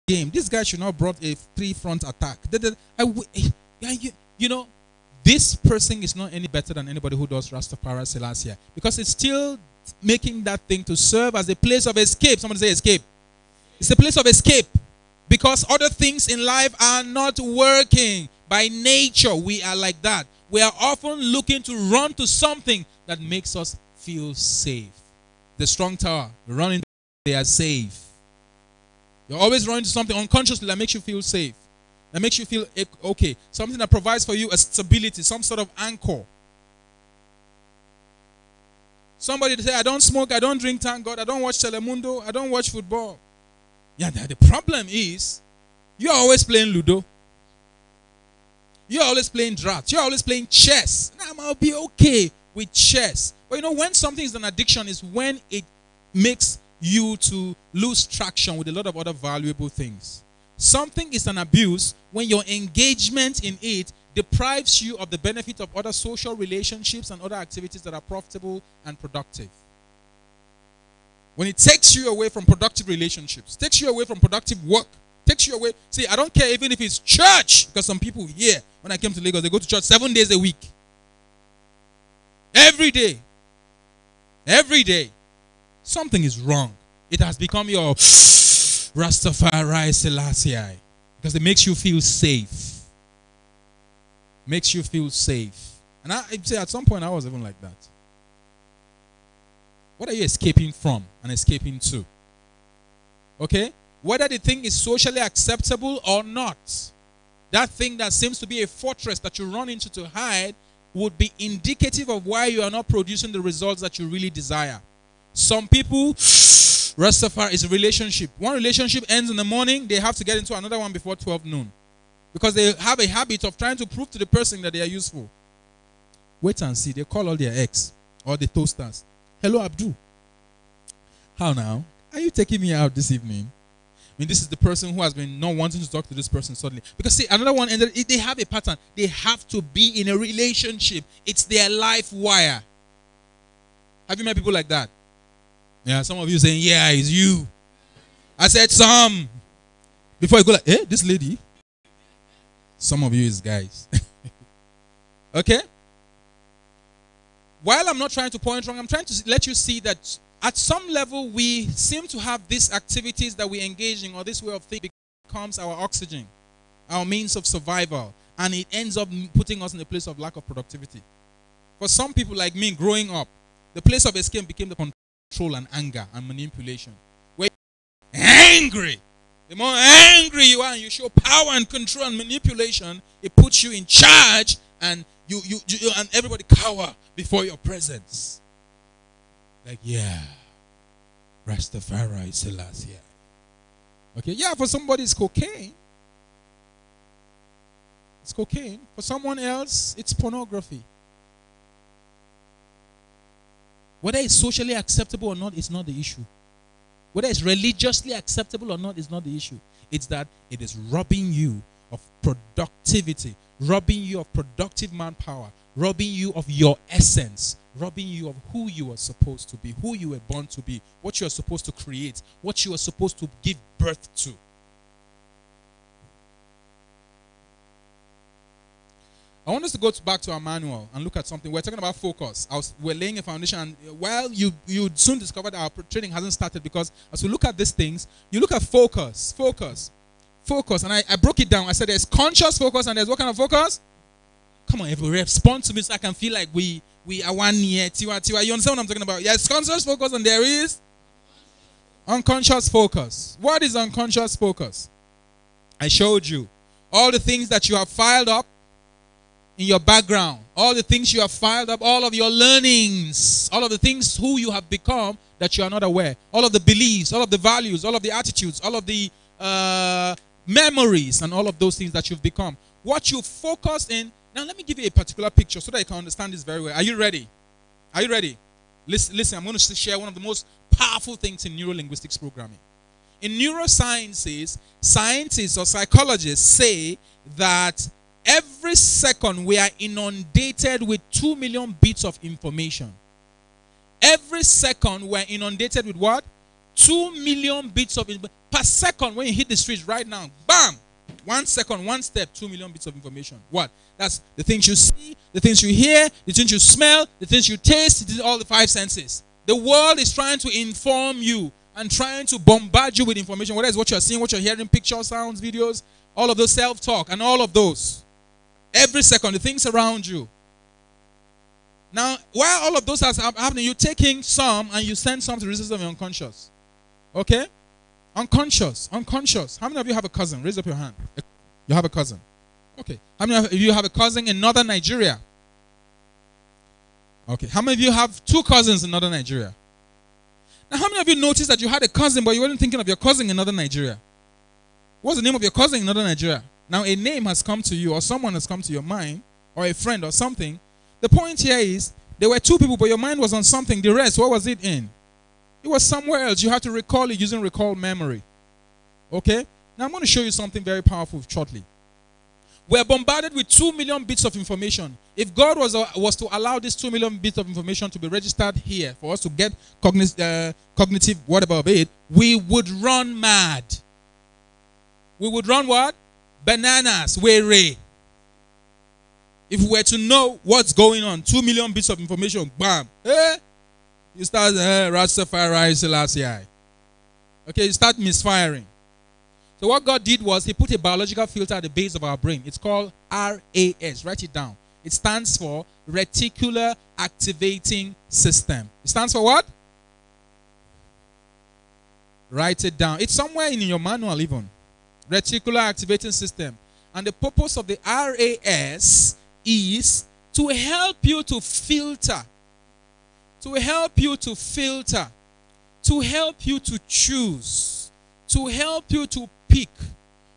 game. This guy should not have brought a three-front attack. You know, this person is not any better than anybody who does Rastafari Selassie, because it's still making that thing to serve as a place of escape. Somebody say escape. It's a place of escape because other things in life are not working. By nature, we are like that. We are often looking to run to something that makes us feel safe. The strong tower, running, they are safe. You're always running to something unconsciously that makes you feel safe. That makes you feel okay. Something that provides for you a stability, some sort of anchor. Somebody to say, I don't smoke, I don't drink, thank God, I don't watch Telemundo, I don't watch football. Yeah, the problem is, you're always playing Ludo. You're always playing drafts. You're always playing chess. Now, I'll be okay with chess. But you know, when something is an addiction is when it makes you to lose traction with a lot of other valuable things. Something is an abuse when your engagement in it deprives you of the benefit of other social relationships and other activities that are profitable and productive. When it takes you away from productive relationships, takes you away from productive work, takes you away. See, I don't care even if it's church, because some people here, when I came to Lagos, they go to church 7 days a week. Every day. Every day. Something is wrong. It has become your Rastafari Selassie, because it makes you feel safe. Makes you feel safe. And I'd say at some point I was even like that. What are you escaping from and escaping to? Okay? Whether the thing is socially acceptable or not, that thing that seems to be a fortress that you run into to hide would be indicative of why you are not producing the results that you really desire. Some people, Rastafari is a relationship. One relationship ends in the morning, they have to get into another one before 12 noon. Because they have a habit of trying to prove to the person that they are useful. Wait and see. They call all their ex or the toasters. Hello, Abdul. How now? Are you taking me out this evening? I mean, this is the person who has been not wanting to talk to this person suddenly. Because see, another one ended, they have a pattern. They have to be in a relationship. It's their life wire. Have you met people like that? Yeah, some of you saying, yeah, it's you. I said some. Before you go like, this lady? Some of you is guys. Okay? While I'm not trying to point wrong, I'm trying to let you see that at some level we seem to have these activities that we engage in, or this way of thinking becomes our oxygen, our means of survival, and it ends up putting us in a place of lack of productivity. For some people like me growing up, the place of escape became the control and anger and manipulation. Where you're angry, the more angry you are and you show power and control and manipulation, it puts you in charge, and you and everybody cower before your presence. Like, yeah, Rastafari Selassie. Okay, yeah, for somebody it's cocaine. It's cocaine. For someone else, it's pornography. Whether it's socially acceptable or not is not the issue. Whether it's religiously acceptable or not is not the issue. It's that it is robbing you of productivity, robbing you of productive manpower, robbing you of your essence, robbing you of who you are supposed to be, who you were born to be, what you are supposed to create, what you are supposed to give birth to. I want us to go back to our manual and look at something. We're talking about focus. We're laying a foundation, and while you soon discover that our training hasn't started, because as we look at these things, you look at focus, and I broke it down. I said there's conscious focus and there's what kind of focus? Come on, everybody respond to me so I can feel like we are one year. Tiwa. You understand what I'm talking about? Yes, conscious focus and there is unconscious focus. What is unconscious focus? I showed you all the things that you have filed up in your background, all the things you have filed up, all of your learnings, all of the things who you have become that you are not aware, all of the beliefs, all of the values, all of the attitudes, all of the memories, and all of those things that you've become. What you focus in. Now let me give you a particular picture so that you can understand this very well. Are you ready? Are you ready? Listen, I'm going to share one of the most powerful things in neurolinguistics programming. In neurosciences, scientists or psychologists say that every second we are inundated with 2 million bits of information. Every second we are inundated with what? 2 million bits of per second. When you hit the streets right now, bam, 1 second, 1 step, 2 million bits of information. What? That's the things you see, the things you hear, the things you smell, the things you taste, all the 5 senses. The world is trying to inform you and trying to bombard you with information, whether it's what you're seeing, what you're hearing, pictures, sounds, videos, all of those, self-talk, and all of those. Every second, the things around you. Now, while all of those are happening, you're taking some and you send some to the recesses of your unconscious. Okay? Unconscious. How many of you have a cousin? Raise up your hand. You have a cousin. Okay. How many of you have a cousin in northern Nigeria? Okay. How many of you have 2 cousins in northern Nigeria? Now, how many of you noticed that you had a cousin, but you weren't thinking of your cousin in northern Nigeria? What's the name of your cousin in northern Nigeria? Now, a name has come to you, or someone has come to your mind, or a friend or something. The point here is, there were 2 people, but your mind was on something. The rest, what was it in? It was somewhere else. You have to recall it using recall memory. Okay? Now, I'm going to show you something very powerful shortly. We're bombarded with 2 million bits of information. If God was to allow this 2 million bits of information to be registered here for us to get cognitive whatever of it, we would run mad. We would run what? Bananas. Weary. If we were to know what's going on, 2 million bits of information, bam. You start Rastafari Selassie. Okay, you start misfiring. So what God did was he put a biological filter at the base of our brain. It's called RAS. Write it down. It stands for Reticular Activating System. It stands for what? Write it down. It's somewhere in your manual even. Reticular Activating System. And the purpose of the RAS is to help you to filter. To help you to filter. To help you to choose. To help you to pick.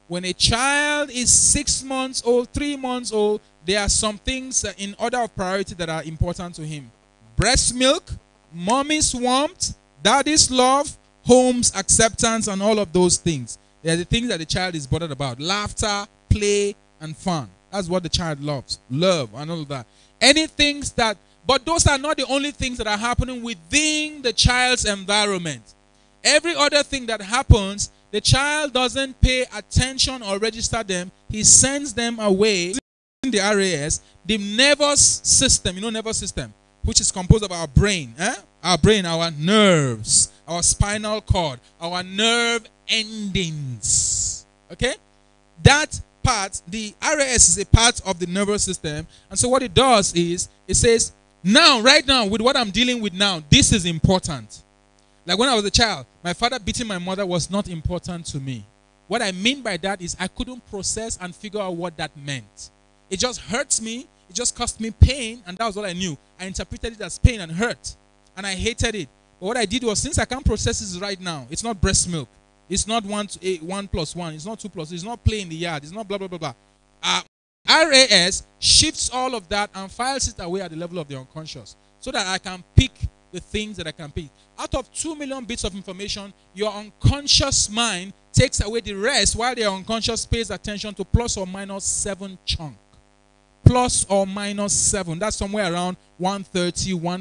When a child is 6 months old, 3 months old, there are some things in order of priority that are important to him. Breast milk, mommy's warmth, daddy's love, home's acceptance, and all of those things. They are the things that the child is bothered about. Laughter, play, and fun. That's what the child loves. Love, and all of that. But those are not the only things that are happening within the child's environment. Every other thing that happens, the child doesn't pay attention or register them. He sends them away in the RAS, the nervous system, nervous system, which is composed of our brain. Our brain, our nerves, our spinal cord, our nerve endings. Okay? That part, the RAS is a part of the nervous system. And so what it does is, it says, now, right now, with what I'm dealing with now, this is important. Like when I was a child, my father beating my mother was not important to me. What I mean by that is I couldn't process and figure out what that meant. It just hurts me. It just caused me pain, and that was all I knew. I interpreted it as pain and hurt, and I hated it. But what I did was, since I can't process this right now, it's not breast milk. It's not 1 plus 1. It's not 2 plus. It's not play in the yard. It's not blah, blah, blah, blah. RAS shifts all of that and files it away at the level of the unconscious so that I can pick the things that I can pick. Out of 2 million bits of information, your unconscious mind takes away the rest while the unconscious pays attention to plus or minus 7 chunk. Plus or minus 7. That's somewhere around 130, 150.